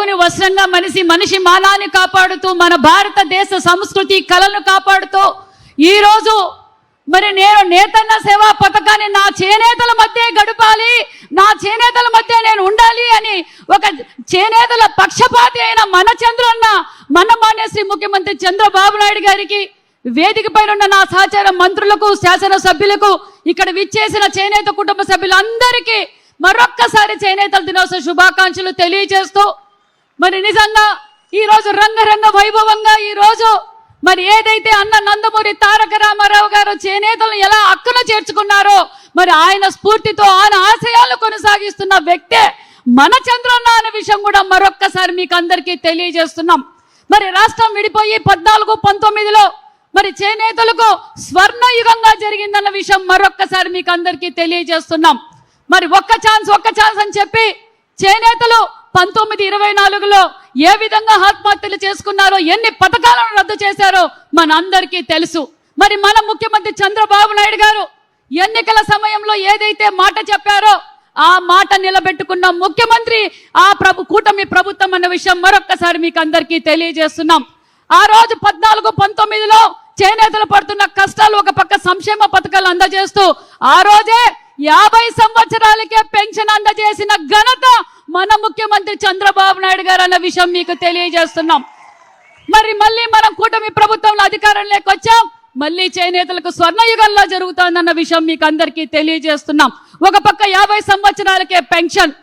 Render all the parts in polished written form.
పట్టుని వస్త్రంగా మనిషి మానాన్ని కాపాడుతూ మన భారతదేశ సంస్కృతి కళలను కాపాడుతూ ఈరోజు మరి నేను నేతన్న సేవా పథకాన్ని నా చేనేతల మధ్య గడపాలి, నా చేనేతల మధ్య నేను ఉండాలి అని ఒక చేనేతల పక్షపాతి అయిన మన చంద్రన్న మన మాన్యశ్రీ ముఖ్యమంత్రి చంద్రబాబు నాయుడు గారికి వేదిక పైన ఉన్న నా సహచార మంత్రులకు శాసనసభ్యులకు ఇక్కడ విచ్చేసిన చేనేత కుటుంబ సభ్యులందరికీ మరొక్కసారి చేనేతల దినోత్సవ శుభాకాంక్షలు తెలియజేస్తూ మరి నిజంగా ఈరోజు రంగరంగ వైభవంగా ఈరోజు మరి ఏదైతే అన్న నందమూరి తారక రామారావు గారు చేనేతలను ఎలా అక్కున చేర్చుకున్నారో మరి ఆయన స్ఫూర్తితో ఆయన ఆశయాలు కొనసాగిస్తున్న వ్యక్తే మన చంద్రన్న అనే విషయం కూడా మరొక్కసారి మీకు అందరికీ తెలియజేస్తున్నాం. మరి రాష్ట్రం విడిపోయి 14-19లో మరి చేనేతలకు స్వర్ణయుగంగా జరిగిందన్న విషయం మరొక్కసారి మీకు అందరికీ తెలియజేస్తున్నాం. మరి ఒక్క ఛాన్స్ అని చెప్పి చేనేతలు 1924లో ఏ విధంగా ఆత్మహత్యలు చేసుకున్నారో, ఎన్ని పథకాలను రద్దు చేశారో మన అందరికీ తెలుసు. మరి మన ముఖ్యమంత్రి చంద్రబాబు నాయుడు గారు ఎన్నికల సమయంలో ఏదైతే మాట చెప్పారో ఆ మాట నిలబెట్టుకున్న ముఖ్యమంత్రి ఆ కూటమి ప్రభుత్వం అన్న విషయం మరొక్కసారి మీకు అందరికీ తెలియజేస్తున్నాం. ఆ రోజు 14-19లో చేనేతలు పడుతున్న కష్టాలు ఒక పక్క సంక్షేమ పథకాలు అందజేస్తూ ఆ రోజే 50 సంవత్సరాలకే పెన్షన్ అందజేసిన ఘనత మన ముఖ్యమంత్రి చంద్రబాబు నాయుడు గారు అన్న విషయం మీకు తెలియజేస్తున్నాం. మరి మళ్ళీ మనం కూటమి ప్రభుత్వంలో అధికారంలోకి వచ్చాం, మళ్ళీ చేనేతలకు స్వర్ణయుగంలో జరుగుతుందన్న విషయం మీకు అందరికీ తెలియజేస్తున్నాం. ఒక పక్క 50 సంవత్సరాలకే పెన్షన్,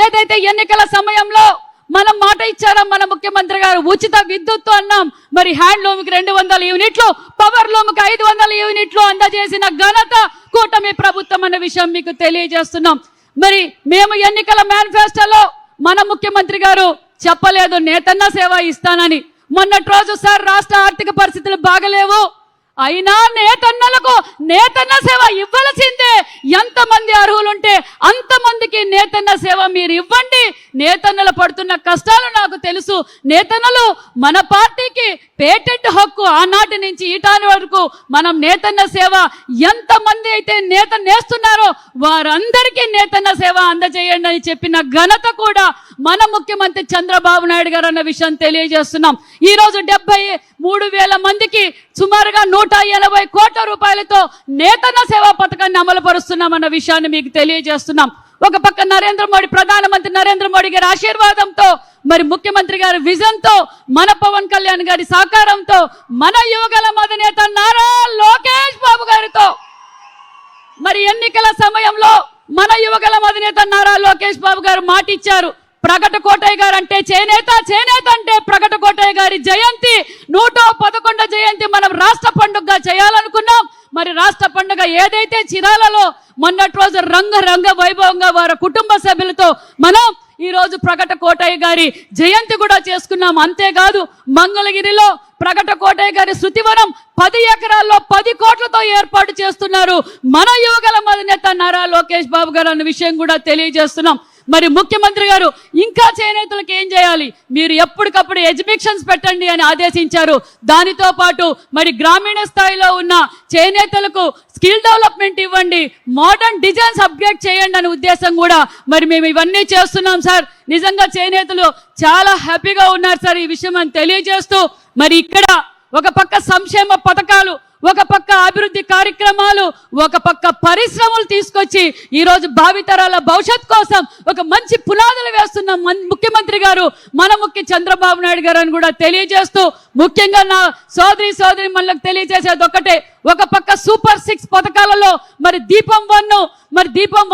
ఏదైతే ఎన్నికల సమయంలో మనం మాట ఇచ్చారో మన ముఖ్యమంత్రి గారు ఉచిత విద్యుత్తు అన్నాం, మరి హ్యాండ్లూమ్కి 200 యూనిట్లు, పవర్ లూమ్కి 500 యూనిట్లు అందజేసిన ఘనత కూటమి ప్రభుత్వం అన్న విషయం మీకు తెలియజేస్తున్నాం. మరి మేము ఎన్నికల మేనిఫెస్టోలో మన ముఖ్యమంత్రి గారు చెప్పలేదు నేతన్న సేవ ఇస్తానని. మొన్నటి రోజు సార్ రాష్ట్ర ఆర్థిక పరిస్థితులు బాగలేవు, అయినా నేతన్నలకు నేతన్న సేవ ఇవ్వాల్సిందే. ఎంతమంది అర్హులుంటే అంతమందికి నేతన్న సేవ మీరు ఇవ్వండి. నేతన్నలు పడుతున్న కష్టాలు నాకు తెలుసు. నేతన్నలు మన పార్టీకి పేటెంట్ హక్కు, ఆనాటి నుంచి ఈటాని వరకు మనం నేతన్న సేవ ఎంతమంది అయితే నేత నేస్తున్నారో వారందరికీ నేతన్న సేవ అందజేయండి అని చెప్పిన ఘనత కూడా మన ముఖ్యమంత్రి చంద్రబాబు నాయుడు గారు అన్న విషయం తెలియజేస్తున్నాం. ఈరోజు 73,000 మందికి సుమారుగా 180 కోట్ల రూపాయలతో నేతన్న సేవా పథకాన్ని అమలు పరుస్తున్నామన్న విషయాన్ని మీకు తెలియజేస్తున్నాం. ఒక పక్క ప్రధానమంత్రి నరేంద్ర మోడీ గారి ఆశీర్వాదంతో, మరి ముఖ్యమంత్రి గారి విజన్ తో, మన పవన్ కళ్యాణ్ గారి సహకారంతో, మన యువగల అధినేత నారా లోకేష్ బాబు గారితో మరి ఎన్నికల సమయంలో మన యువగల అధినేత నారా లోకేష్ బాబు గారు మాట ఇచ్చారు. ప్రగట కోటయ్య గారు అంటే చేనేత అంటే ప్రగట కోటయ్య గారి జయంతి 111 జయంతి మనం రాష్ట్ర పండుగగా చేయాలనుకున్నాం. మరి రాష్ట్ర పండుగ ఏదైతే చిరాలలో మొన్నటి రోజు రంగ వైభవంగా వారి కుటుంబ సభ్యులతో మనం ఈ రోజు ప్రగట కోటయ్య గారి జయంతి కూడా చేసుకున్నాం. అంతేకాదు మంగళగిరిలో ప్రగట కోటయ్య గారి శృతివనం 10 ఎకరాల్లో 10 కోట్లతో ఏర్పాటు చేస్తున్నారు మన యువగల అధినేత నారా లోకేష్ బాబు గారు అన్న విషయం కూడా తెలియజేస్తున్నాం. మరి ముఖ్యమంత్రి గారు ఇంకా చేనేతలకు ఏం చేయాలి, మీరు ఎప్పటికప్పుడు ఎగ్జిబిషన్స్ పెట్టండి అని ఆదేశించారు. దానితో పాటు మరి గ్రామీణ స్థాయిలో ఉన్న చేనేతలకు స్కిల్ డెవలప్మెంట్ ఇవ్వండి, మోడర్న్ డిజైన్స్ అప్గ్రేడ్ చేయండి అనే ఉద్దేశం కూడా మరి మేము ఇవన్నీ చేస్తున్నాం సార్. నిజంగా చేనేతలు చాలా హ్యాపీగా ఉన్నారు సార్ ఈ విషయం అని తెలియజేస్తూ మరి ఇక్కడ ఒక పక్క సంక్షేమ పథకాలు, ఒక పక్క అభివృద్ధి కార్యక్రమాలు, ఒక పక్క పరిశ్రమలు తీసుకొచ్చి ఈరోజు భావితరాల భవిష్యత్ కోసం ఒక మంచి పునాదులు వేస్తున్న ముఖ్యమంత్రి గారు మన చంద్రబాబు నాయుడు గారు అని కూడా తెలియజేస్తూ ముఖ్యంగా నా సోదరి మనకు తెలియజేసేది ఒకటే, ఒక పక్క సూపర్ 6 పథకాలలో మరి దీపం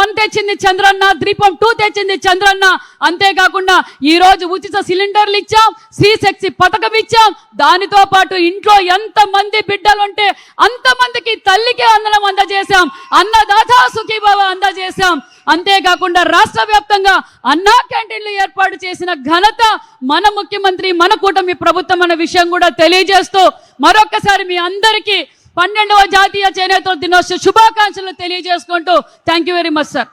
1 తెచ్చింది చంద్రన్న, దీపం 2 తెచ్చింది చంద్రన్న. అంతేకాకుండా ఈ రోజు ఉచిత సిలిండర్లు ఇచ్చాం, శ్రీశక్తి పథకం ఇచ్చాం. దానితో పాటు ఇంట్లో ఎంత మంది బిడ్డలుంటే అంతమందికి తల్లికి వందనం అందజేశాం, అన్నదాత సుఖీభవ అందజేశాం. అంతేకాకుండా రాష్ట్ర వ్యాప్తంగా అన్నా క్యాంటీన్లు ఏర్పాటు చేసిన ఘనత మన ముఖ్యమంత్రి మన కూటమి ప్రభుత్వం అన్న విషయం కూడా తెలియజేస్తూ మరొకసారి మీ అందరికీ 12వ జాతీయ చేనేత దినోత్సవ శుభాకాంక్షలు తెలియజేసుకుంటూ thank you very much sir.